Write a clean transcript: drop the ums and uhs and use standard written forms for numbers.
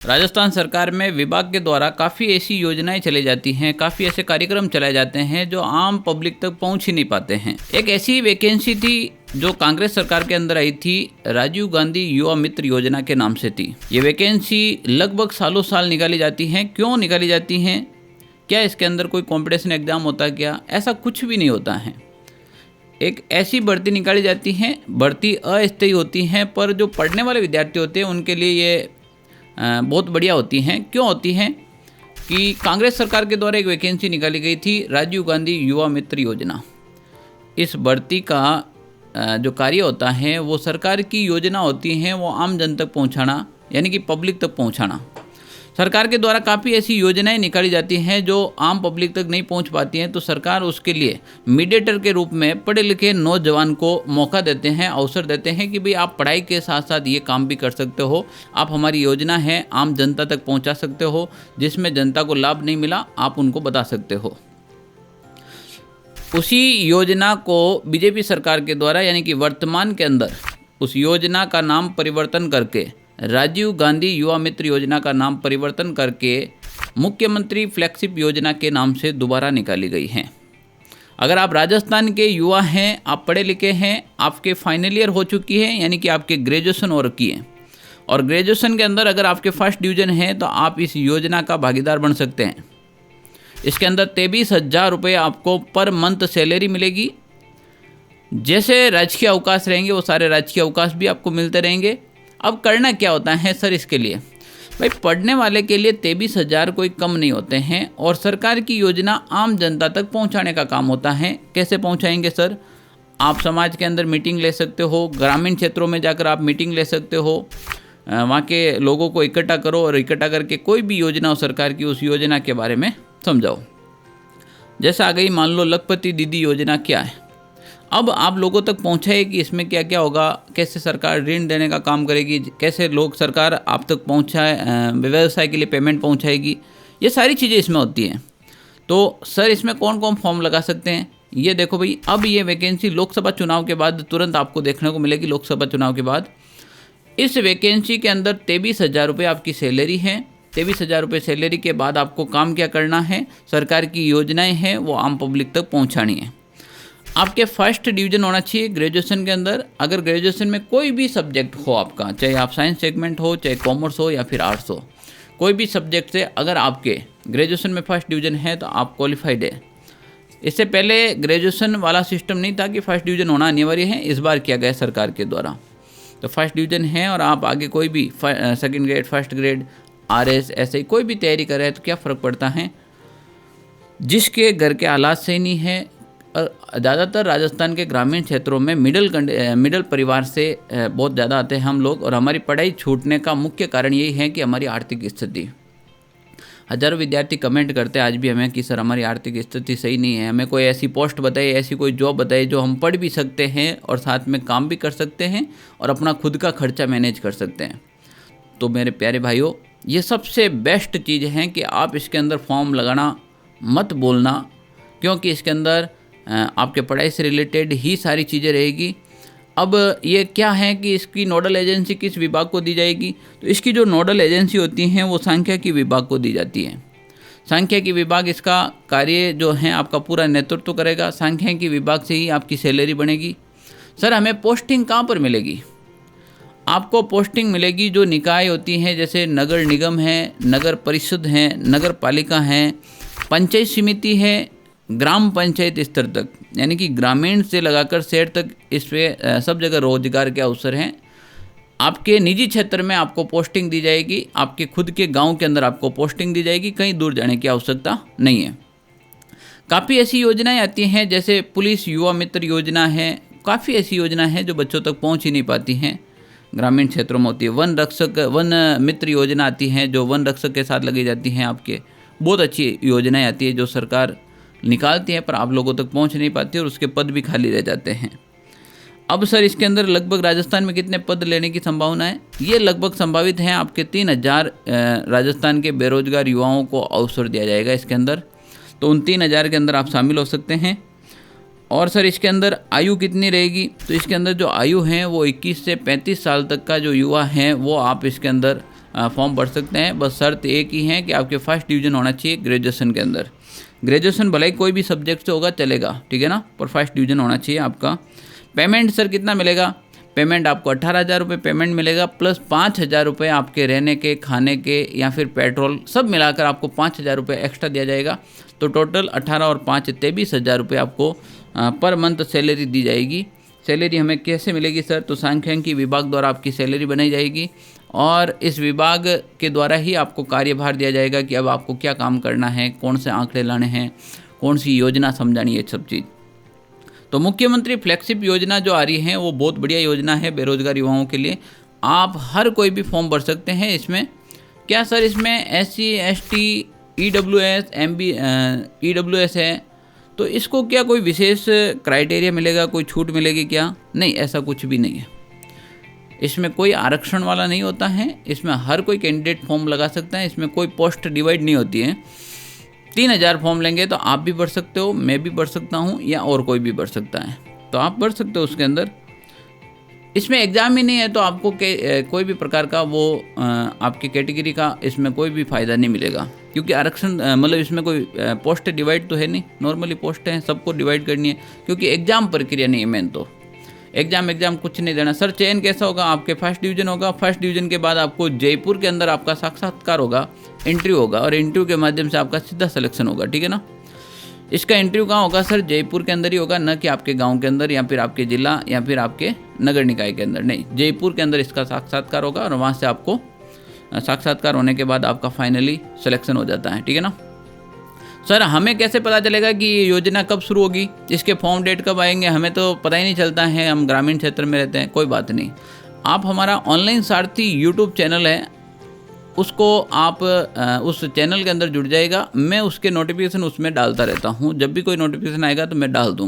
राजस्थान सरकार में विभाग के द्वारा काफ़ी ऐसी योजनाएं चलाई जाती हैं, काफ़ी ऐसे कार्यक्रम चलाए जाते हैं जो आम पब्लिक तक पहुंच ही नहीं पाते हैं। एक ऐसी वैकेंसी थी जो कांग्रेस सरकार के अंदर आई थी, राजीव गांधी युवा मित्र योजना के नाम से थी। ये वैकेंसी लगभग सालों साल निकाली जाती हैं। क्यों निकाली जाती हैं? क्या इसके अंदर कोई कॉम्पिटिशन एग्जाम होता है क्या? ऐसा कुछ भी नहीं होता है। एक ऐसी भर्ती निकाली जाती है, भर्ती अस्थायी होती हैं, पर जो पढ़ने वाले विद्यार्थी होते हैं उनके लिए ये बहुत बढ़िया होती हैं। क्यों होती हैं? कि कांग्रेस सरकार के द्वारा एक वैकेंसी निकाली गई थी, राजीव गांधी युवा मित्र योजना। इस भर्ती का जो कार्य होता है वो सरकार की योजना होती हैं, वो आम जन तक पहुंचाना, यानी कि पब्लिक तक पहुंचाना। सरकार के द्वारा काफ़ी ऐसी योजनाएं निकाली जाती हैं जो आम पब्लिक तक नहीं पहुंच पाती हैं, तो सरकार उसके लिए मीडिएटर के रूप में पढ़े लिखे नौजवान को मौका देते हैं, अवसर देते हैं कि भाई आप पढ़ाई के साथ साथ ये काम भी कर सकते हो, आप हमारी योजना है आम जनता तक पहुंचा सकते हो, जिसमें जनता को लाभ नहीं मिला आप उनको बता सकते हो। उसी योजना को बीजेपी सरकार के द्वारा, यानी कि वर्तमान के अंदर, उस योजना का नाम परिवर्तन करके राजीव गांधी युवा मित्र योजना का नाम परिवर्तन करके मुख्यमंत्री फ्लैगशिप योजना के नाम से दोबारा निकाली गई है। अगर आप राजस्थान के युवा हैं, आप पढ़े लिखे हैं, आपके फाइनल ईयर हो चुकी है, यानी कि आपके ग्रेजुएशन हो रखी है, और ग्रेजुएशन के अंदर अगर आपके फर्स्ट डिवीजन है तो आप इस योजना का भागीदार बन सकते हैं। इसके अंदर 23,000 रुपये आपको पर मंथ सैलरी मिलेगी। जैसे राजकीय अवकाश रहेंगे वो सारे राजकीय अवकाश भी आपको मिलते रहेंगे। अब करना क्या होता है सर इसके लिए? भाई पढ़ने वाले के लिए 23,000 कोई कम नहीं होते हैं, और सरकार की योजना आम जनता तक पहुंचाने का काम होता है। कैसे पहुंचाएंगे सर? आप समाज के अंदर मीटिंग ले सकते हो, ग्रामीण क्षेत्रों में जाकर आप मीटिंग ले सकते हो, वहाँ के लोगों को इकट्ठा करो और इकट्ठा करके कोई भी योजना हो सरकार की, उस योजना के बारे में समझाओ। जैसा आ गई मान लो लखपति दीदी योजना क्या है, अब आप लोगों तक पहुंचाए कि इसमें क्या क्या होगा, कैसे सरकार ऋण देने का काम करेगी, कैसे लोग सरकार आप तक पहुंचाए, व्यवसाय के लिए पेमेंट पहुंचाएगी, ये सारी चीज़ें इसमें होती हैं। तो सर इसमें कौन कौन फॉर्म लगा सकते हैं? ये देखो भाई, अब ये वैकेंसी लोकसभा चुनाव के बाद तुरंत आपको देखने को मिलेगी। लोकसभा चुनाव के बाद इस वैकेंसी के अंदर 23,000 रुपये आपकी सैलरी है। 23,000 रुपये सैलरी के बाद आपको काम क्या करना है? सरकार की योजनाएँ हैं वो आम पब्लिक तक पहुँचानी है। आपके फर्स्ट डिवीजन होना चाहिए ग्रेजुएशन के अंदर। अगर ग्रेजुएशन में कोई भी सब्जेक्ट हो आपका, चाहे आप साइंस सेगमेंट हो, चाहे कॉमर्स हो या फिर आर्ट्स हो, कोई भी सब्जेक्ट से अगर आपके ग्रेजुएशन में फर्स्ट डिवीजन है तो आप क्वालिफाइड है। इससे पहले ग्रेजुएशन वाला सिस्टम नहीं था कि फर्स्ट डिवीजन होना अनिवार्य है, इस बार किया गया सरकार के द्वारा। तो फर्स्ट डिवीजन है और आप आगे कोई भी second grade, first grade, RS ऐसे ही कोई भी तैयारी कर रहे हैं तो क्या फ़र्क पड़ता है? जिसके घर के हालात सही नहीं है, ज़्यादातर राजस्थान के ग्रामीण क्षेत्रों में मिडिल परिवार से बहुत ज़्यादा आते हैं हम लोग, और हमारी पढ़ाई छूटने का मुख्य कारण यही है कि हमारी आर्थिक स्थिति। हज़ारों विद्यार्थी कमेंट करते हैं आज भी हमें कि सर हमारी आर्थिक स्थिति सही नहीं है, हमें कोई ऐसी पोस्ट बताइए, ऐसी कोई जॉब बताइए जो हम पढ़ भी सकते हैं और साथ में काम भी कर सकते हैं और अपना खुद का खर्चा मैनेज कर सकते हैं। तो मेरे प्यारे भाइयों, ये सबसे बेस्ट चीज़ है कि आप इसके अंदर फॉर्म लगाना मत बोलना, क्योंकि इसके अंदर आपके पढ़ाई से रिलेटेड ही सारी चीज़ें रहेगी। अब ये क्या है कि इसकी नोडल एजेंसी किस विभाग को दी जाएगी? तो इसकी जो नोडल एजेंसी होती हैं वो सांख्यिकी विभाग को दी जाती है। सांख्यिकी विभाग इसका कार्य जो है आपका पूरा नेतृत्व करेगा। सांख्यिकी विभाग से ही आपकी सैलरी बनेगी। सर हमें पोस्टिंग कहाँ पर मिलेगी? आपको पोस्टिंग मिलेगी जो निकाय होती हैं, जैसे नगर निगम है, नगर परिषद हैं, नगर पालिका हैं, पंचायत समिति है, ग्राम पंचायत स्तर तक, यानी कि ग्रामीण से लगाकर शहर तक, इस पे सब जगह रोजगार के अवसर हैं। आपके निजी क्षेत्र में आपको पोस्टिंग दी जाएगी, आपके खुद के गांव के अंदर आपको पोस्टिंग दी जाएगी, कहीं दूर जाने की आवश्यकता नहीं है। काफ़ी ऐसी योजनाएं आती हैं, जैसे पुलिस युवा मित्र योजना है, काफ़ी ऐसी योजना है जो बच्चों तक पहुँच ही नहीं पाती हैं, ग्रामीण क्षेत्रों में होती है। वन मित्र योजना आती हैं जो वन रक्षक के साथ लगी जाती हैं। आपके बहुत अच्छी योजनाएँ आती है जो सरकार निकालती हैं पर आप लोगों तक पहुंच नहीं पाती और उसके पद भी खाली रह जाते हैं। अब सर इसके अंदर लगभग राजस्थान में कितने पद लेने की संभावना है? ये लगभग संभावित हैं आपके 3,000 राजस्थान के बेरोजगार युवाओं को अवसर दिया जाएगा इसके अंदर। तो उन 3,000 के अंदर आप शामिल हो सकते हैं। और सर इसके अंदर आयु कितनी रहेगी? तो इसके अंदर जो आयु है वो 21 से 35 साल तक का जो युवा है वो आप इसके अंदर फॉर्म भर सकते हैं। बस शर्त एक ही है कि आपके फर्स्ट डिवीज़न होना चाहिए ग्रेजुएशन के अंदर। ग्रेजुएशन भले ही कोई भी सब्जेक्ट से होगा चलेगा, ठीक है ना, पर फर्स्ट डिवीज़न होना चाहिए आपका। पेमेंट सर कितना मिलेगा? पेमेंट आपको 18,000 रुपये पेमेंट मिलेगा, प्लस 5,000 रुपये आपके रहने के, खाने के या फिर पेट्रोल सब मिलाकर आपको 5,000 रुपये एक्स्ट्रा दिया जाएगा। तो टोटल 18 और 5 23,000 रुपये आपको पर मंथ सैलरी दी जाएगी। सैलरी हमें कैसे मिलेगी सर? तो सांख्यिकी विभाग द्वारा आपकी सैलरी बनाई जाएगी और इस विभाग के द्वारा ही आपको कार्यभार दिया जाएगा कि अब आपको क्या काम करना है, कौन से आंकड़े लाने हैं, कौन सी योजना समझानी है, सब चीज़। तो मुख्यमंत्री फ्लैगशिप योजना जो आ रही है वो बहुत बढ़िया योजना है बेरोजगार युवाओं के लिए। आप हर कोई भी फॉर्म भर सकते हैं इसमें। क्या सर इसमें SC ST EWS EWS है तो इसको क्या कोई विशेष क्राइटेरिया मिलेगा, कोई छूट मिलेगी क्या? नहीं, ऐसा कुछ भी नहीं है। इसमें कोई आरक्षण वाला नहीं होता है, इसमें हर कोई कैंडिडेट फॉर्म लगा सकता है। इसमें कोई पोस्ट डिवाइड नहीं होती है। 3,000 फॉर्म लेंगे तो आप भी भर सकते हो, मैं भी भर सकता हूँ या और कोई भी भर सकता है, तो आप भर सकते हो उसके अंदर। इसमें एग्ज़ाम ही नहीं है तो आपको कोई भी प्रकार का वो आपकी कैटेगरी का इसमें कोई भी फ़ायदा नहीं मिलेगा, क्योंकि आरक्षण मतलब इसमें कोई पोस्ट डिवाइड तो है नहीं, नॉर्मली पोस्ट हैं, सबको डिवाइड करनी है, क्योंकि एग्ज़ाम प्रक्रिया नहीं है मेन तो। एग्ज़ाम कुछ नहीं देना सर। चयन कैसा होगा? आपके फर्स्ट डिवीज़न होगा, फर्स्ट डिवीज़न के बाद आपको जयपुर के अंदर आपका साक्षात्कार होगा, इंटरव्यू होगा और इंटरव्यू के माध्यम से आपका सीधा सिलेक्शन होगा, ठीक है ना। इसका इंटरव्यू कहाँ होगा सर? जयपुर के अंदर ही होगा, न कि आपके गांव के अंदर या फिर आपके ज़िला या फिर आपके नगर निकाय के अंदर, नहीं, जयपुर के अंदर इसका साक्षात्कार होगा और वहाँ से आपको साक्षात्कार होने के बाद आपका फाइनली सिलेक्शन हो जाता है, ठीक है ना। सर हमें कैसे पता चलेगा कि ये योजना कब शुरू होगी, इसके फॉर्म डेट कब आएंगे? हमें तो पता ही नहीं चलता है, हम ग्रामीण क्षेत्र में रहते हैं। कोई बात नहीं, आप हमारा ऑनलाइन सारथी यूट्यूब चैनल है, उसको आप उस चैनल के अंदर जुड़ जाएगा। मैं उसके नोटिफिकेशन उसमें डालता रहता हूँ, जब भी कोई नोटिफिकेशन आएगा तो मैं डाल दूँगा।